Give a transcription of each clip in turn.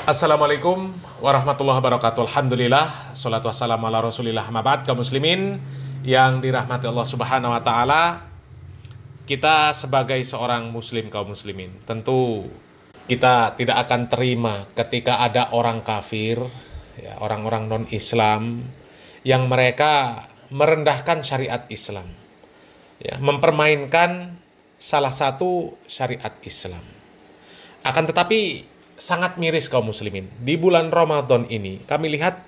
Assalamualaikum warahmatullahi wabarakatuh. Alhamdulillah, salatu wassalamu ala rasulillah, mabad. Kaum muslimin yang dirahmati Allah subhanahu wa ta'ala, kita sebagai seorang muslim, kaum muslimin, tentu kita tidak akan terima ketika ada orang kafir, ya, orang-orang non-Islam yang mereka merendahkan syariat Islam, ya, mempermainkan salah satu syariat Islam. Akan tetapi sangat miris kaum muslimin, di bulan Ramadan ini kami lihat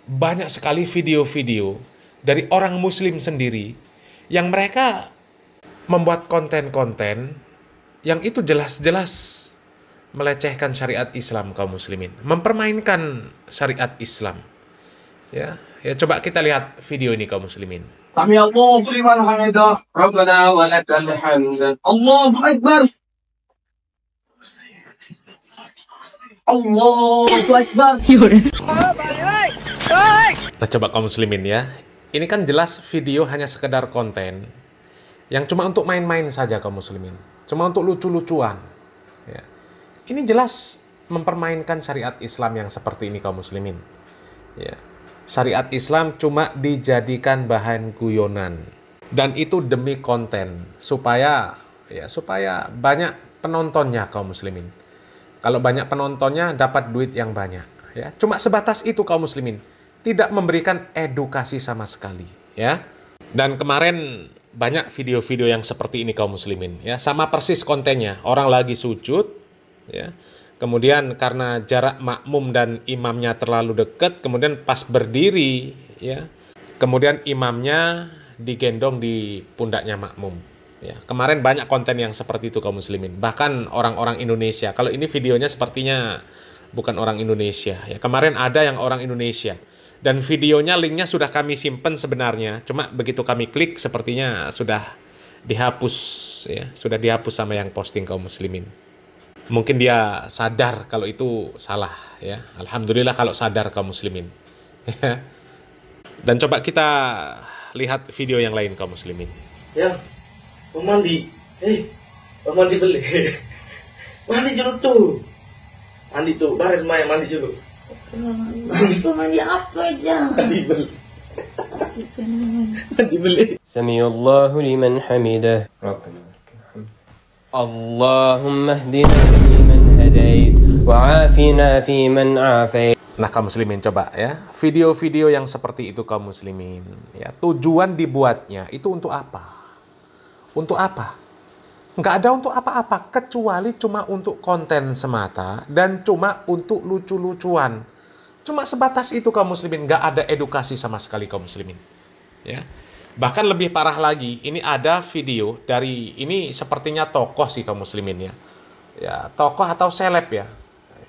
banyak sekali video-video dari orang muslim sendiri yang mereka membuat konten-konten yang itu jelas-jelas melecehkan syariat Islam kaum muslimin, mempermainkan syariat Islam. Ya, coba kita lihat video ini kaum muslimin. Sami Allahu liman hamidah, Rabbana wa lakal hamd. Allahu akbar. Allahu akbar. Nah, coba kaum muslimin ya. Ini kan jelas video hanya sekedar konten yang cuma untuk main-main saja kaum muslimin. Cuma untuk lucu-lucuan. Ya. Ini jelas mempermainkan syariat Islam yang seperti ini kaum muslimin. Ya. Syariat Islam cuma dijadikan bahan guyonan. Dan itu demi konten supaya banyak penontonnya kaum muslimin. Kalau banyak penontonnya dapat duit yang banyak, ya. Cuma sebatas itu kaum muslimin, tidak memberikan edukasi sama sekali, ya. Dan kemarin banyak video-video yang seperti ini kaum muslimin, ya. Sama persis kontennya, orang lagi sujud, ya. Kemudian karena jarak makmum dan imamnya terlalu dekat, kemudian pas berdiri, ya. Kemudian imamnya digendong di pundaknya makmum. Ya, kemarin banyak konten yang seperti itu kaum muslimin. Bahkan orang-orang Indonesia. Kalau ini videonya sepertinya bukan orang Indonesia. Ya, kemarin ada yang orang Indonesia. Dan videonya linknya sudah kami simpen sebenarnya. Cuma begitu kami klik sepertinya sudah dihapus. Ya, sudah dihapus sama yang posting kaum muslimin. Mungkin dia sadar kalau itu salah. Ya, alhamdulillah kalau sadar kaum muslimin. Dan coba kita lihat video yang lain kaum muslimin. Ya. Mandi, mandi beli, mandi dulu tuh, mandi tuh, baris Maya mandi dulu. Mandi apa aja? Mandi beli, mandi beli. سمع الله لمن حمده اللهم اهدنا فيمن هديت وعافنا فيمن عافيت. Nah kaum muslimin coba ya, video-video yang seperti itu kaum muslimin, ya, tujuan dibuatnya itu untuk apa? Untuk apa? Nggak ada untuk apa-apa, kecuali cuma untuk konten semata dan cuma untuk lucu-lucuan. Cuma sebatas itu kaum muslimin, nggak ada edukasi sama sekali kaum muslimin. Ya. Bahkan lebih parah lagi, ini ada video dari, ini sepertinya tokoh sih kaum muslimin ya. Ya, tokoh atau seleb ya.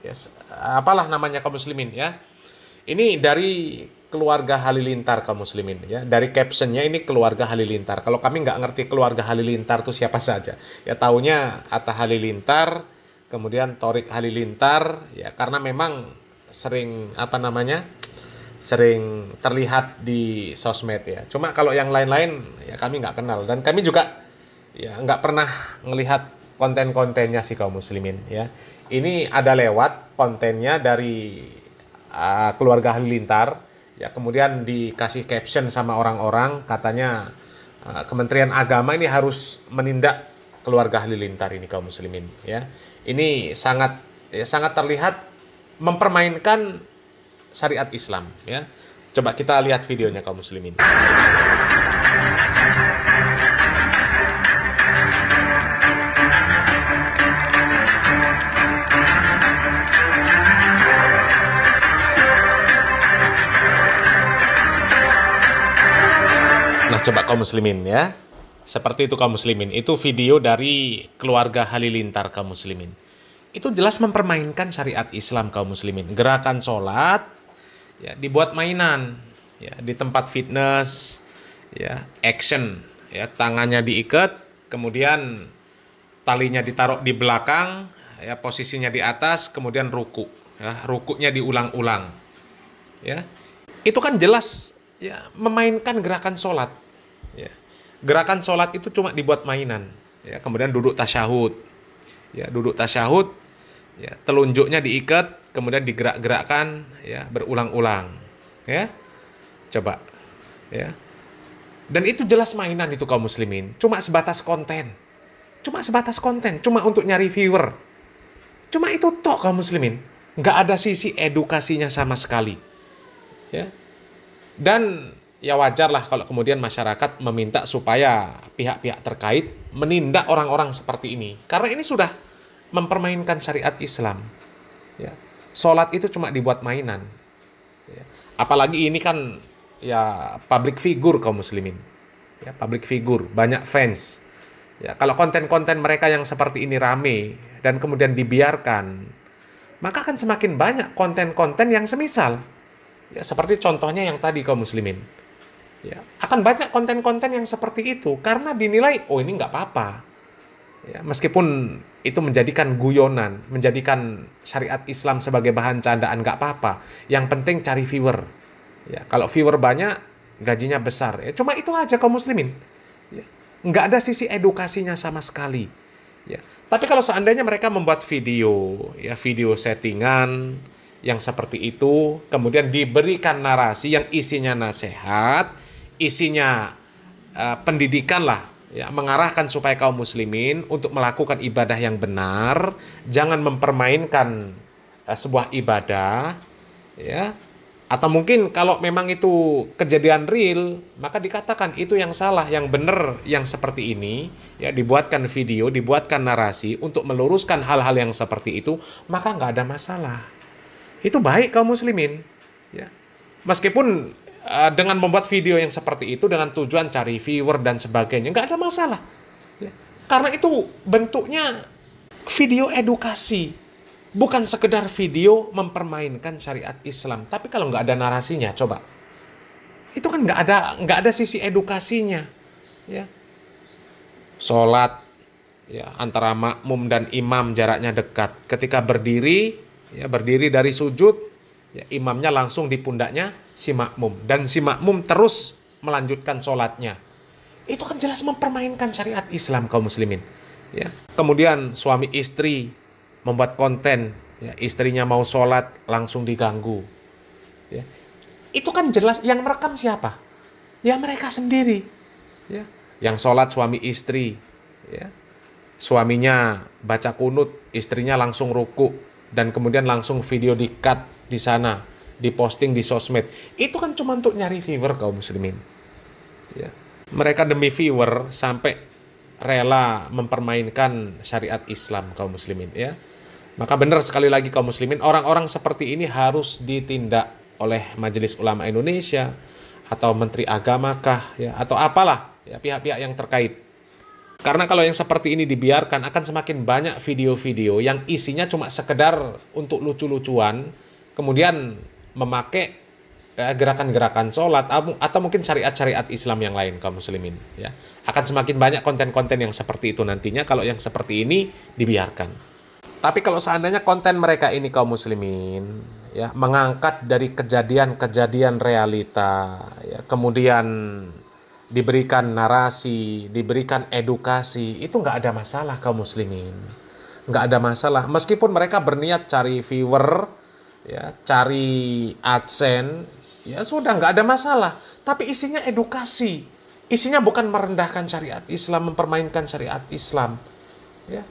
Ya, apalah namanya kaum muslimin ya. Ini dari keluarga Halilintar kaum muslimin ya. Dari captionnya ini keluarga Halilintar. Kalau kami nggak ngerti keluarga Halilintar itu siapa saja, ya taunya Atta Halilintar, kemudian Thorik Halilintar, ya karena memang sering sering terlihat di sosmed ya. Cuma kalau yang lain-lain ya kami nggak kenal, dan kami juga ya nggak pernah ngelihat konten-kontennya sih kaum muslimin ya. Ini ada lewat kontennya dari keluarga Halilintar. Ya, kemudian dikasih caption sama orang-orang, katanya Kementerian Agama ini harus menindak keluarga Halilintar ini kaum muslimin ya. Ini sangat terlihat mempermainkan syariat Islam ya. Coba kita lihat videonya kaum muslimin. Nah, coba kaum muslimin ya. Seperti itu kaum muslimin. Itu video dari keluarga Halilintar kaum muslimin. Itu jelas mempermainkan syariat Islam kaum muslimin. Gerakan sholat ya dibuat mainan ya, di tempat fitness ya, action ya, tangannya diikat, kemudian talinya ditaruh di belakang ya, posisinya di atas, kemudian ruku ya, rukunya diulang-ulang. Ya. Itu kan jelas ya memainkan gerakan sholat. Ya. Gerakan sholat itu cuma dibuat mainan. Ya. Kemudian duduk tasyahud. Ya, duduk tasyahud. Ya, telunjuknya diikat. kemudian digerak-gerakkan ya berulang-ulang ya. Coba ya. Dan itu jelas mainan itu kaum muslimin, cuma sebatas konten. Cuma untuk nyari viewer. Cuma itu tok kaum muslimin. Nggak ada sisi edukasinya sama sekali. Ya. Dan ya wajar lah kalau kemudian masyarakat meminta supaya pihak-pihak terkait menindak orang-orang seperti ini. Karena ini sudah mempermainkan syariat Islam. Ya. Sholat itu cuma dibuat mainan. Ya. Apalagi ini kan ya public figure kaum muslimin. Ya, public figure, banyak fans. Ya, kalau konten-konten mereka yang seperti ini rame dan kemudian dibiarkan, maka akan semakin banyak konten-konten yang semisal. Ya, seperti contohnya yang tadi kaum muslimin. Ya, akan banyak konten-konten yang seperti itu karena dinilai, oh ini nggak apa-apa. Ya, meskipun itu menjadikan guyonan, menjadikan syariat Islam sebagai bahan candaan nggak apa-apa. Yang penting cari viewer. Ya, kalau viewer banyak, gajinya besar. Ya, cuma itu aja kaum muslimin. Ya, nggak ada sisi edukasinya sama sekali. Ya, tapi kalau seandainya mereka membuat video, ya video settingan yang seperti itu, kemudian diberikan narasi yang isinya nasihat, isinya pendidikan lah, ya, mengarahkan supaya kaum muslimin untuk melakukan ibadah yang benar, jangan mempermainkan sebuah ibadah, ya. Atau mungkin kalau memang itu kejadian real, maka dikatakan itu yang salah, yang benar, yang seperti ini, ya dibuatkan video, dibuatkan narasi untuk meluruskan hal-hal yang seperti itu, maka nggak ada masalah. Itu baik kaum muslimin, ya. Meskipun dengan membuat video yang seperti itu dengan tujuan cari viewer dan sebagainya, nggak ada masalah. Ya. Karena itu bentuknya video edukasi. Bukan sekedar video mempermainkan syariat Islam. Tapi kalau nggak ada narasinya, coba. Itu kan nggak ada sisi edukasinya. Ya. Sholat ya, antara makmum dan imam jaraknya dekat. Ketika berdiri dari sujud, ya, imamnya langsung di pundaknya si makmum. Dan si makmum terus melanjutkan sholatnya. Itu kan jelas mempermainkan syariat Islam kaum muslimin. Ya. Kemudian suami istri membuat konten, ya, istrinya mau sholat langsung diganggu. Ya. Itu kan jelas yang merekam siapa? Ya mereka sendiri. Ya. Yang sholat suami istri. Ya. Suaminya baca kunut, istrinya langsung ruku. Dan kemudian langsung video di-cut di sana, diposting di sosmed. Itu kan cuma untuk nyari viewer kaum muslimin. Ya. Mereka demi viewer sampai rela mempermainkan syariat Islam kaum muslimin. Ya. Maka benar sekali lagi kaum muslimin, orang-orang seperti ini harus ditindak oleh Majelis Ulama Indonesia atau Menteri Agamakah, ya, atau apalah, ya, pihak-pihak yang terkait. Karena kalau yang seperti ini dibiarkan akan semakin banyak video-video yang isinya cuma sekedar untuk lucu-lucuan, kemudian memakai gerakan-gerakan sholat atau mungkin syariat-syariat Islam yang lain kaum muslimin. Ya. Akan semakin banyak konten-konten yang seperti itu nantinya kalau yang seperti ini dibiarkan. Tapi kalau seandainya konten mereka ini kaum muslimin, ya, mengangkat dari kejadian-kejadian realita, ya, kemudian diberikan narasi, diberikan edukasi, itu nggak ada masalah kaum muslimin. Nggak ada masalah. Meskipun mereka berniat cari viewer, ya, cari AdSense, ya sudah nggak ada masalah. Tapi isinya edukasi. Isinya bukan merendahkan syariat Islam, mempermainkan syariat Islam. Ya.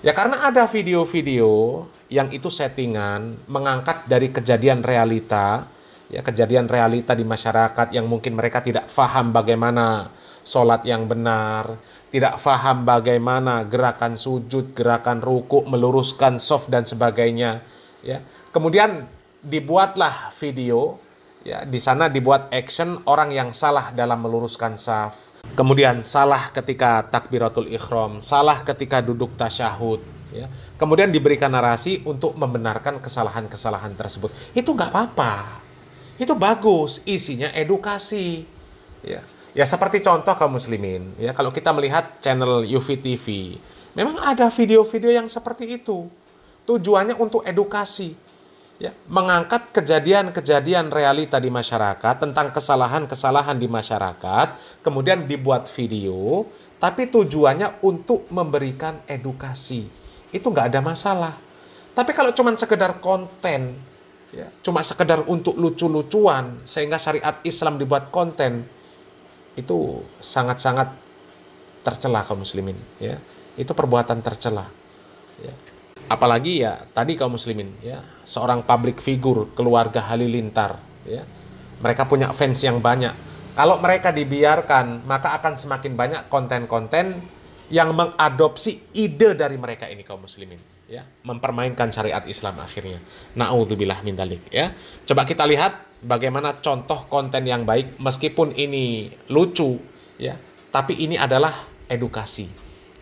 Ya karena ada video-video yang itu settingan, mengangkat dari kejadian realita, ya kejadian realita di masyarakat yang mungkin mereka tidak paham bagaimana sholat yang benar, tidak paham bagaimana gerakan sujud, gerakan ruku, meluruskan shaf dan sebagainya. Ya. Kemudian dibuatlah video, ya di sana dibuat action orang yang salah dalam meluruskan shaf. Kemudian salah ketika takbiratul ikhram, salah ketika duduk tasyahud, ya. Kemudian diberikan narasi untuk membenarkan kesalahan-kesalahan tersebut. Itu nggak apa-apa. Itu bagus, isinya edukasi. Ya. Ya seperti contoh kaum muslimin, ya kalau kita melihat channel UFI TV, memang ada video-video yang seperti itu. Tujuannya untuk edukasi. Ya, mengangkat kejadian-kejadian realita di masyarakat tentang kesalahan-kesalahan di masyarakat, kemudian dibuat video, tapi tujuannya untuk memberikan edukasi. Itu nggak ada masalah. Tapi kalau cuma sekedar konten, ya, cuma sekedar untuk lucu-lucuan, sehingga syariat Islam dibuat konten, itu sangat-sangat tercela kaum muslimin. Ya. Itu perbuatan tercela. Ya. Apalagi ya tadi kaum muslimin, ya, seorang public figure, keluarga Halilintar, ya, mereka punya fans yang banyak. Kalau mereka dibiarkan, maka akan semakin banyak konten-konten yang mengadopsi ide dari mereka ini kaum muslimin, ya, mempermainkan syariat Islam akhirnya. Na'udzubillah min dzalik, ya. Coba kita lihat bagaimana contoh konten yang baik, meskipun ini lucu, ya, tapi ini adalah edukasi.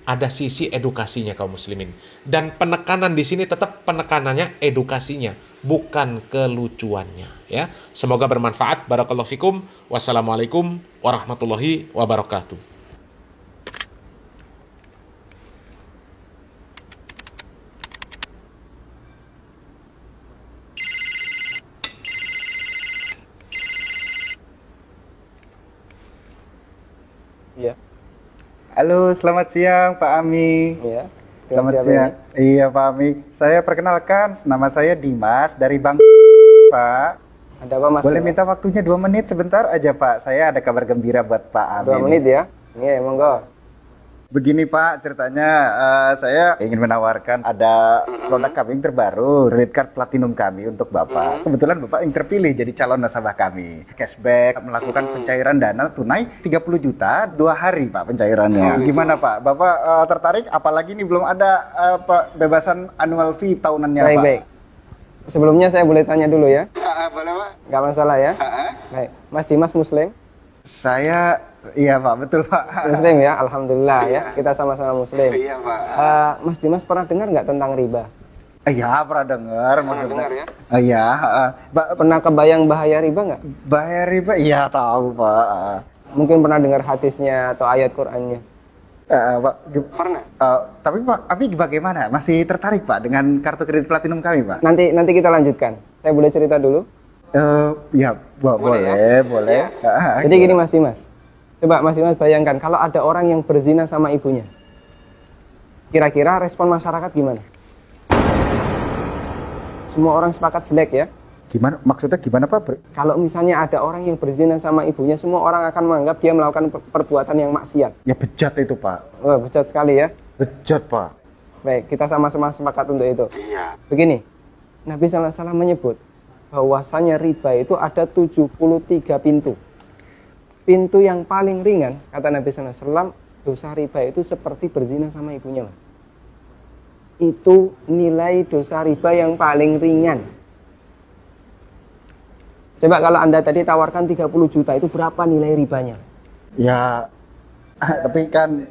Ada sisi edukasinya kaum muslimin. Dan penekanan di sini tetap penekanannya edukasinya, bukan kelucuannya, ya. Semoga bermanfaat. Barakallahu fikum. Wassalamualaikum warahmatullahi wabarakatuh. Ya. Halo, selamat siang Pak Ami. Ya. Selamat Siapa siang. Iya Pak Ami. Saya perkenalkan, nama saya Dimas dari Bang Pak. Ada apa Mas? Boleh minta waktunya 2 menit sebentar aja Pak. Saya ada kabar gembira buat Pak Ami. 2 menit ya? Iya, monggo. Begini Pak, ceritanya saya ingin menawarkan ada produk kami yang terbaru, Red Card Platinum kami untuk Bapak. Kebetulan Bapak yang terpilih jadi calon nasabah kami. Cashback, melakukan pencairan dana tunai 30 juta 2 hari Pak pencairannya. Gimana Pak? Bapak tertarik? Apalagi ini belum ada bebasan annual fee tahunannya Baik, Pak. baik. Sebelumnya saya boleh tanya dulu ya? Boleh Pak? Nggak masalah ya? Baik. Mas Dimas Muslim? Saya, iya Pak, betul Pak. Muslim ya, alhamdulillah ya. Kita sama-sama Muslim. Iya Pak. Mas Dimas pernah dengar nggak tentang riba? Iya, pernah dengar. Pernah dengar ya? Iya. Pernah kebayang bahaya riba nggak? Bahaya riba? Iya tahu Pak. Mungkin pernah dengar hadisnya atau ayat Qur'annya? Pak, Pernah. tapi Pak, bagaimana? Masih tertarik Pak dengan kartu kredit platinum kami Pak? Nanti kita lanjutkan. Saya boleh cerita dulu? Ya, boleh, boleh. Ya? Jadi gini Mas Dimas. Coba Mas Dimas bayangkan kalau ada orang yang berzina sama ibunya. Kira-kira respon masyarakat gimana? Semua orang sepakat jelek ya. Gimana? Maksudnya gimana Pak? Kalau misalnya ada orang yang berzina sama ibunya, semua orang akan menganggap dia melakukan perbuatan yang maksiat. Ya bejat itu Pak. Wah, bejat sekali ya. Bejat Pak. Baik, kita sama-sama sepakat untuk itu. Iya. Begini, Nabi SAW menyebut bahwasanya riba itu ada 73 pintu. Pintu yang paling ringan, kata Nabi SAW, dosa riba itu seperti berzina sama ibunya, Mas. Itu nilai dosa riba yang paling ringan. Coba kalau Anda tadi tawarkan 30 juta, itu berapa nilai ribanya? Ya, tapi kan...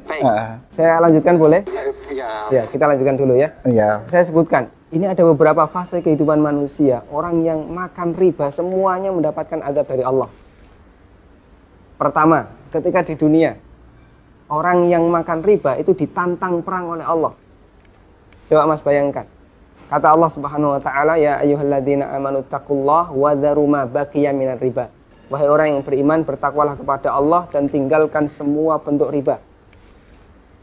Saya lanjutkan boleh? Ya. Ya, kita lanjutkan dulu ya. Iya. Saya sebutkan, ini ada beberapa fase kehidupan manusia. Orang yang makan riba semuanya mendapatkan azab dari Allah. Pertama, ketika di dunia, orang yang makan riba itu ditantang perang oleh Allah. Coba Mas bayangkan. Kata Allah Subhanahu wa taala, ya ayyuhalladzina amanu taqullaha wa dzaru ma baqiya minar riba. Wahai orang yang beriman, bertakwalah kepada Allah dan tinggalkan semua bentuk riba.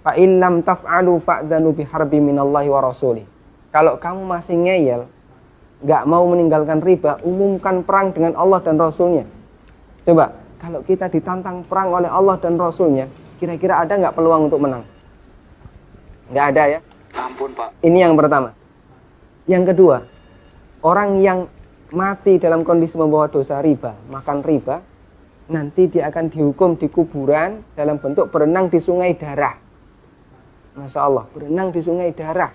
Fa in lam taf'alu fa'dzanu biharbi minallahi wa rasulih. Kalau kamu masih ngeyel, nggak mau meninggalkan riba, umumkan perang dengan Allah dan Rasulnya. Coba, kalau kita ditantang perang oleh Allah dan Rasulnya, kira-kira ada nggak peluang untuk menang? Nggak ada ya? Ampun Pak. Ini yang pertama. Yang kedua, orang yang mati dalam kondisi membawa dosa riba, makan riba, nanti dia akan dihukum di kuburan dalam bentuk berenang di sungai darah. Masya Allah, berenang di sungai darah.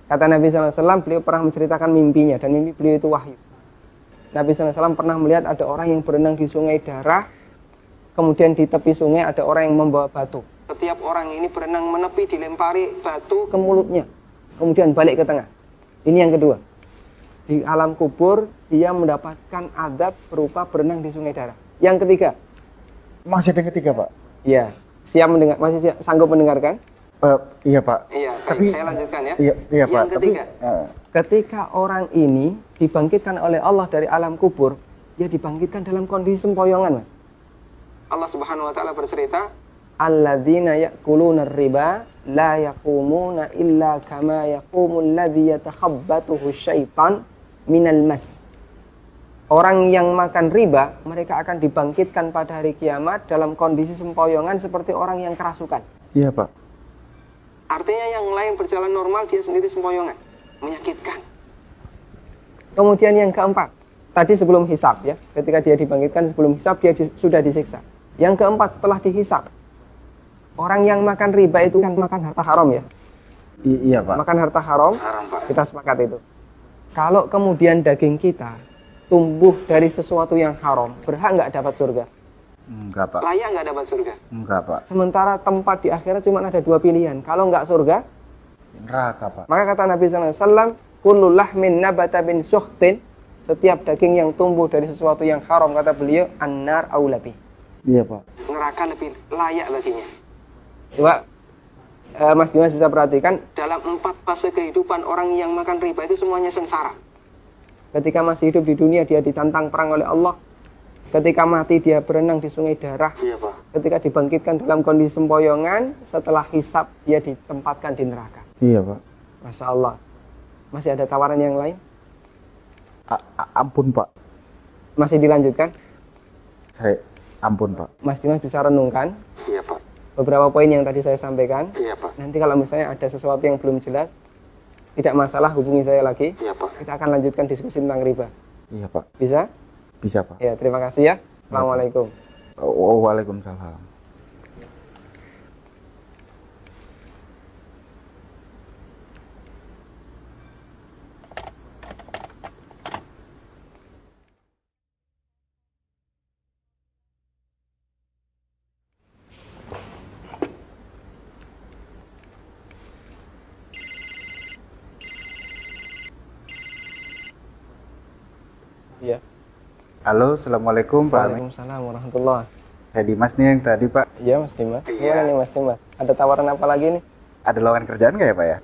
Kata Nabi SAW, beliau pernah menceritakan mimpinya, dan mimpi beliau itu wahyu. Nabi SAW pernah melihat ada orang yang berenang di sungai darah, kemudian di tepi sungai ada orang yang membawa batu. Setiap orang ini berenang menepi, dilempari batu ke mulutnya, kemudian balik ke tengah. Ini yang kedua. Di alam kubur, dia mendapatkan azab berupa berenang di sungai darah. Yang ketiga. Masih ada yang ketiga Pak? Iya. Siap mendengar? Masih sanggup mendengarkan? Iya Pak. Iya, tapi saya lanjutkan ya. Iya Pak. Yang ketiga, ketika orang ini dibangkitkan oleh Allah dari alam kubur, dia dibangkitkan dalam kondisi sempoyongan, Mas. Allah Subhanahu wa taala bercerita, alladzina ya'kuluna riba la yaqumuna illa kama yaqumul ladzi yatakhabbathu syaitan minal mas. Orang yang makan riba, mereka akan dibangkitkan pada hari kiamat dalam kondisi sempoyongan seperti orang yang kerasukan. Iya, Pak. Artinya yang lain berjalan normal, dia sendiri sempoyongan. Menyakitkan. Kemudian yang keempat, tadi sebelum hisab ya, ketika dia dibangkitkan sebelum hisab, dia sudah disiksa. Yang keempat, setelah dihisab, orang yang makan riba itu kan makan harta haram ya. Iya, Pak. Makan harta haram, kita sepakat itu. Kalau kemudian daging kita tumbuh dari sesuatu yang haram, berhak nggak dapat surga? Enggak, Pak. Layak nggak dapat surga? Enggak, Pak. Sementara tempat di akhirat cuma ada dua pilihan. Kalau nggak surga, Neraka, Pak. maka kata Nabi SAW, kullu lahmin nabata bin suhtin, setiap daging yang tumbuh dari sesuatu yang haram, kata beliau, annar aulabi. Iya, Pak. Neraka lebih layak baginya. Coba Mas Dimas bisa perhatikan, dalam 4 fase kehidupan orang yang makan riba itu semuanya sengsara. Ketika masih hidup di dunia, dia ditantang perang oleh Allah. Ketika mati, dia berenang di sungai darah. Iya, Pak. Ketika dibangkitkan dalam kondisi sempoyongan, setelah hisab, dia ditempatkan di neraka. Iya, Pak. Masya Allah. Masih ada tawaran yang lain? Ampun, Pak. Masih dilanjutkan? Ampun, Pak. Mas Dimas bisa renungkan Iya, Pak. beberapa poin yang tadi saya sampaikan. Iya, Pak. Nanti kalau misalnya ada sesuatu yang belum jelas, tidak masalah, hubungi saya lagi. Iya, Pak. Kita akan lanjutkan diskusi tentang riba. Iya, Pak. Bisa? Bisa, Pak. Ya, terima kasih ya. Assalamualaikum. Waalaikumsalam. Iya. Halo, assalamualaikum, Pak. Waalaikumsalam warahmatullahi. Saya Dimas nih yang tadi, Pak. Iya, Mas Dimas. Iya. Gimana nih, Mas Dimas? Ada tawaran apa lagi nih? Ada lowongan kerjaan nggak ya, Pak ya?